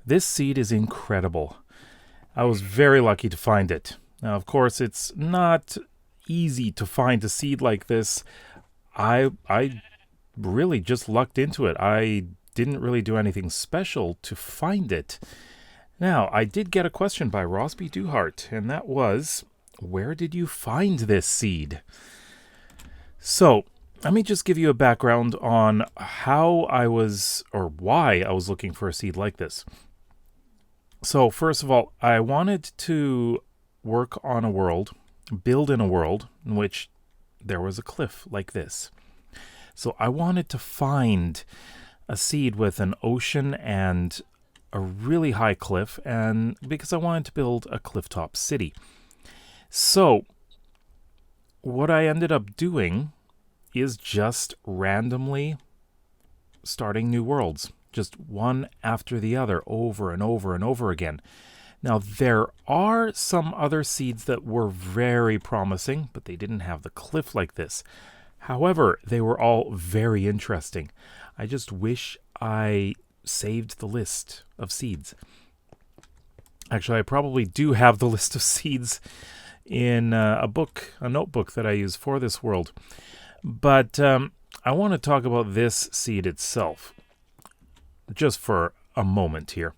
This seed is incredible. I was very lucky to find it. Now, of course, it's not easy to find a seed like this. I really just lucked into it. I didn't really do anything special to find it. Now, I did get a question by Rosby Duhart, and that was, where did you find this seed? So, let me just give you a background on how I was, or why I was looking for a seed like this. So, first of all, I wanted to work on a world, build in a world in which there was a cliff like this. So, I wanted to find a seed with an ocean and a really high cliff, and because I wanted to build a clifftop city. So, what I ended up doing is just randomly starting new worlds, just one after the other, over and over and over again. Now, there are some other seeds that were very promising, but they didn't have the cliff like this. However, they were all very interesting. I just wish I saved the list of seeds. Actually, I probably do have the list of seeds in a notebook that I use for this world. But I want to talk about this seed itself just for a moment here.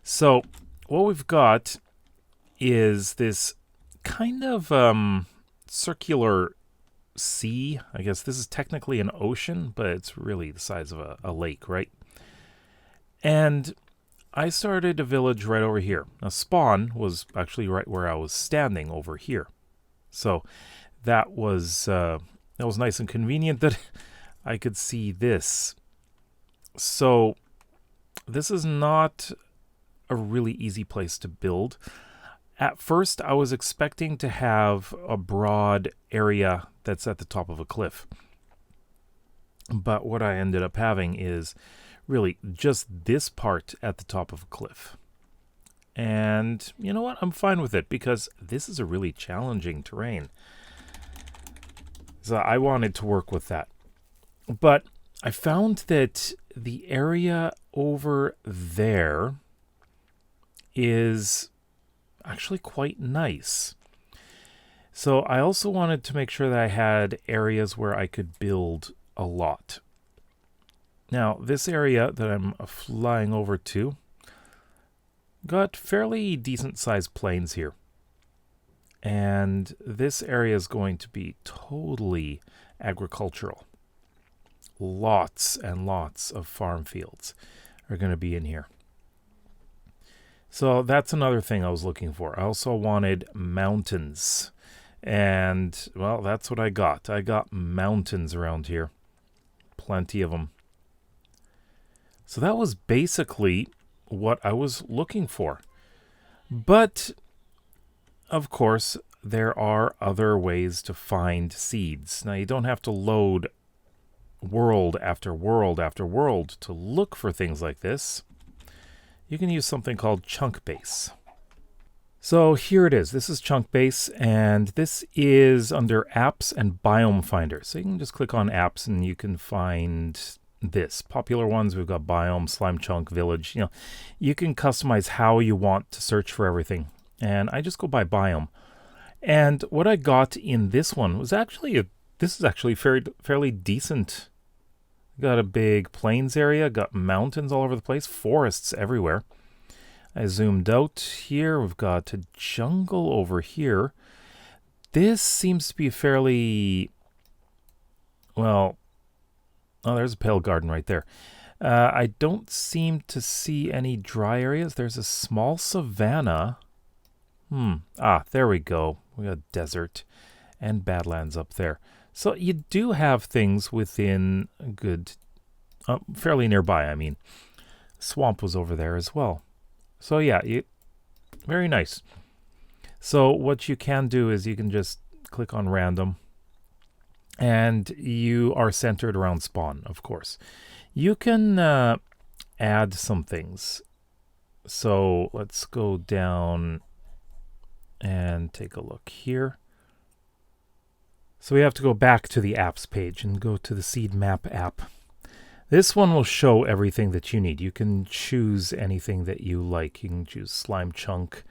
So what we've got is this kind of circular sea. I guess this is technically an ocean, but it's really the size of a lake, right? And I started a village right over here. Now, spawn was actually right where I was standing over here. So that was nice and convenient that I could see this. So this is not a really easy place to build. At first, I was expecting to have a broad area that's at the top of a cliff. But what I ended up having is really just this part at the top of a cliff. And you know what? I'm fine with it because this is a really challenging terrain. So I wanted to work with that. But I found that the area over there is actually quite nice. So I also wanted to make sure that I had areas where I could build a lot. Now, this area that I'm flying over to got fairly decent sized plains here. And this area is going to be totally agricultural. Lots and lots of farm fields are going to be in here. So that's another thing I was looking for. I also wanted mountains. And, well, that's what I got. I got mountains around here. Plenty of them. So that was basically what I was looking for. But of course, there are other ways to find seeds. Now, you don't have to load world after world after world to look for things like this. You can use something called Chunkbase. So here it is. This is Chunkbase, and this is under Apps and Biome Finder. So you can just click on Apps, and you can find this. Popular ones, we've got Biome, Slime Chunk, Village. You know, you can customize how you want to search for everything. And I just go by biome. And what I got in this one was actually, this is actually fairly decent. Got a big plains area, got mountains all over the place, forests everywhere. I zoomed out here. We've got a jungle over here. This seems to be fairly, well, oh, there's a pale garden right there. I don't seem to see any dry areas. There's a small savanna. There we go. We got desert and badlands up there. So you do have things within a good, fairly nearby, I mean. Swamp was over there as well. So yeah, very nice. So what you can do is you can just click on random. And you are centered around spawn, of course. You can add some things. So let's go down and take a look here. So we have to go back to the apps page and go to the seed map app. This one will show everything that you need. You can choose anything that you like. You can choose slime chunk.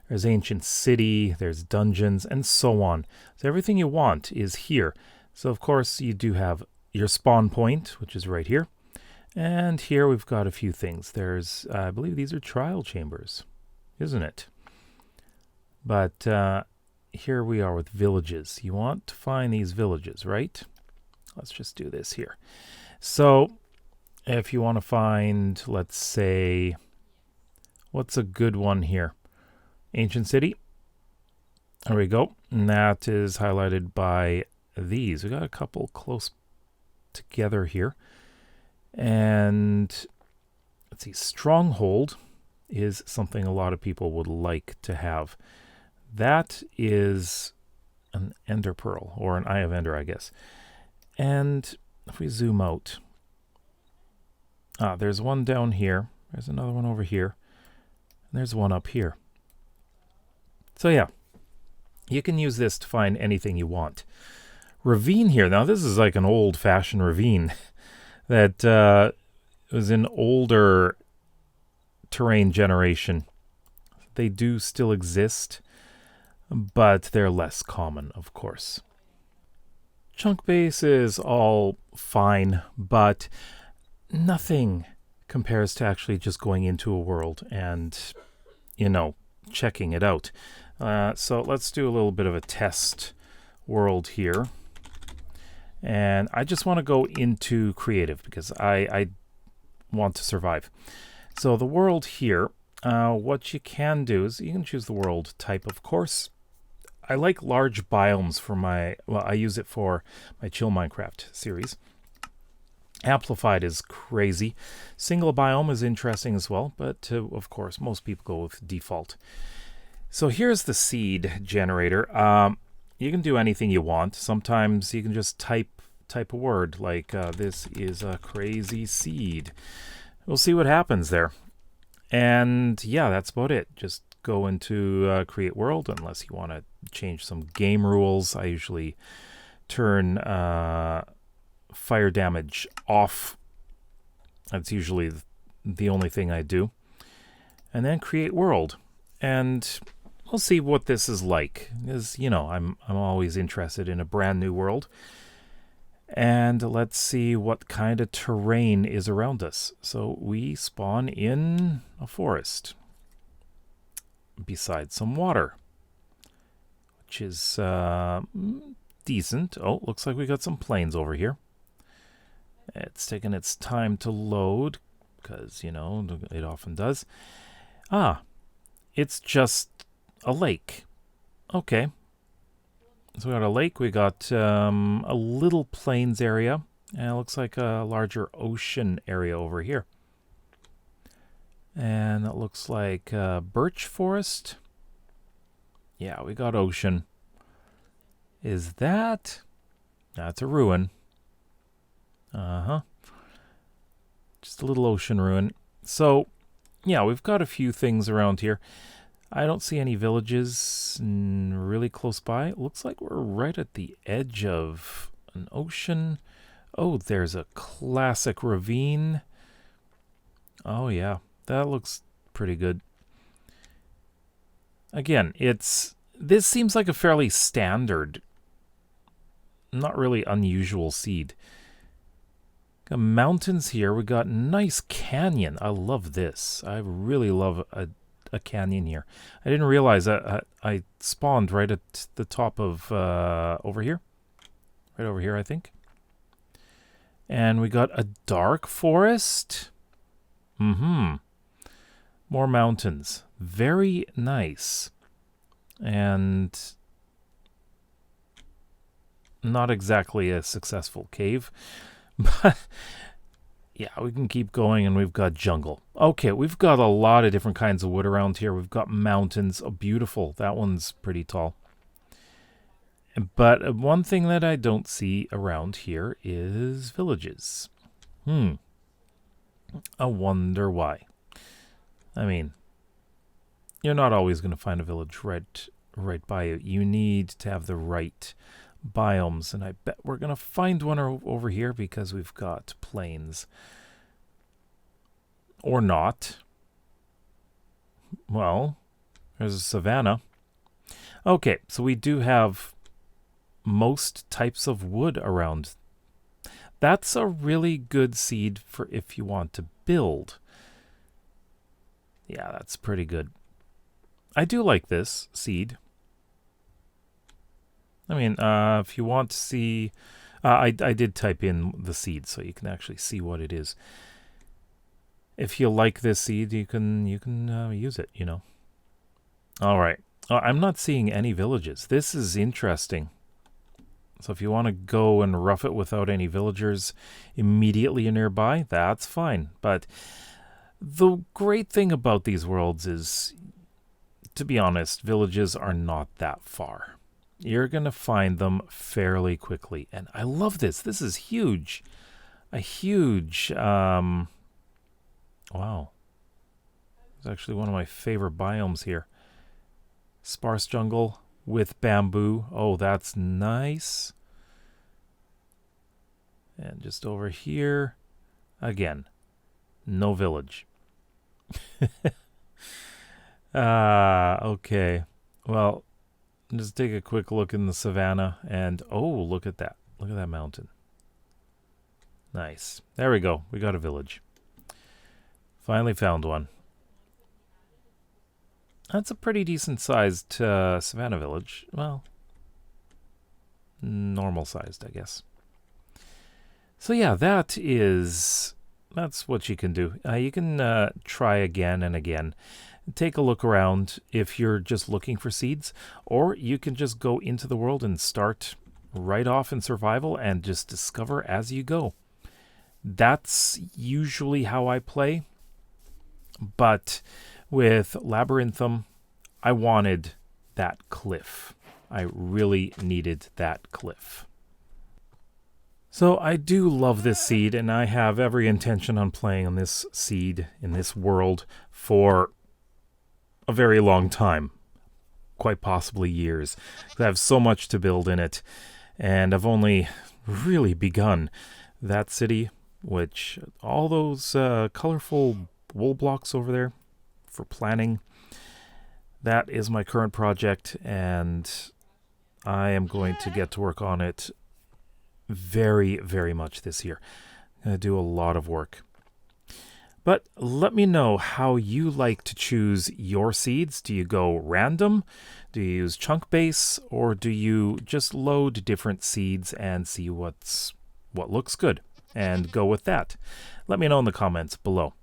There's ancient city. There's dungeons and so on. So everything you want is here. So of course you do have your spawn point, which is right here. And here we've got a few things. There's, I believe these are trial chambers, isn't it? But here we are with villages. You want to find these villages, right? Let's just do this here. So if you want to find, let's say, what's a good one here? Ancient city. There we go. And that is highlighted by these. We got a couple close together here. And let's see, stronghold is something a lot of people would like to have. That is an ender pearl, or an eye of ender, I guess. And if we zoom out, there's one down here. There's another one over here. And there's one up here. So yeah, you can use this to find anything you want. Ravine here. Now this is like an old-fashioned ravine that was in older terrain generation. They do still exist, but they're less common, of course. Chunkbase is all fine, but nothing compares to actually just going into a world and, you know, checking it out. So let's do a little bit of a test world here. And I just want to go into creative because I want to survive. So the world here, what you can do is you can choose the world type, of course. I like large biomes for my, well, I use it for my Chill Minecraft series. Amplified is crazy. Single biome is interesting as well, but of course, most people go with default. So here's the seed generator. You can do anything you want. Sometimes you can just type a word like this is a crazy seed. We'll see what happens there. And yeah, that's about it. Just go into create world unless you want to change some game rules. I usually turn fire damage off. That's usually the only thing I do. And then create world. And we'll see what this is like. Because, you know, I'm always interested in a brand new world. And let's see what kind of terrain is around us. So we spawn in a forest beside some water, which is decent. Oh, looks like we got some plains over here. It's taking its time to load because, you know, it often does. It's just a lake. Okay. So we got a lake. We got a little plains area. And it looks like a larger ocean area over here. And it looks like birch forest. Yeah, we got ocean. Is that? That's a ruin. Just a little ocean ruin. So, yeah, we've got a few things around here. I don't see any villages really close by. It looks like we're right at the edge of an ocean. Oh, there's a classic ravine. Oh, yeah. That looks pretty good. Again, this seems like a fairly standard, not really unusual seed. Got mountains here. We got nice canyon. I love this. I really love a canyon here. I didn't realize that I spawned right at the top of over here. Right over here, I think. And we got a dark forest. More mountains. Very nice. And not exactly a successful cave. But yeah, we can keep going, and we've got jungle. Okay, we've got a lot of different kinds of wood around here. We've got mountains. Oh, beautiful. That one's pretty tall. But one thing that I don't see around here is villages. I wonder why. I mean, you're not always going to find a village right by you. You need to have the right biomes, and I bet we're going to find one over here because we've got plains. Or not. Well, there's a savanna. Okay, so we do have most types of wood around. That's a really good seed for if you want to build. Yeah, that's pretty good. I do like this seed. I mean, if you want to see... I did type in the seed so you can actually see what it is. If you like this seed, you can use it, you know. All right. I'm not seeing any villages. This is interesting. So if you want to go and rough it without any villagers immediately nearby, that's fine. But the great thing about these worlds is, to be honest, villages are not that far. You're going to find them fairly quickly. And I love this. This is huge. A huge... wow. It's actually one of my favorite biomes here. Sparse jungle with bamboo. Oh, that's nice. And just over here, again, no village. Okay. Well, just take a quick look in the savannah, and oh, look at that. Look at that mountain. Nice. There we go. We got a village. Finally found one. That's a pretty decent-sized savannah village. Well, normal-sized, I guess. So yeah, that's what you can do. You can try again and again. Take a look around if you're just looking for seeds, or you can just go into the world and start right off in survival and just discover as you go. That's usually how I play. But with Labyrinthum, I wanted that cliff. I really needed that cliff. So I do love this seed, and I have every intention on playing on this seed in this world for a very long time. Quite possibly years. I have so much to build in it, and I've only really begun. That city, which all those colorful wool blocks over there for planning, that is my current project, and I am going to get to work on it very, very much this year. I'm going to do a lot of work. But let me know how you like to choose your seeds. Do you go random? Do you use Chunkbase? Or do you just load different seeds and see what looks good and go with that? Let me know in the comments below.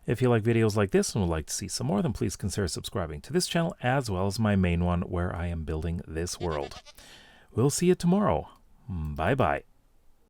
If you like videos like this and would like to see some more, then please consider subscribing to this channel as well as my main one where I am building this world. We'll see you tomorrow. Bye-bye.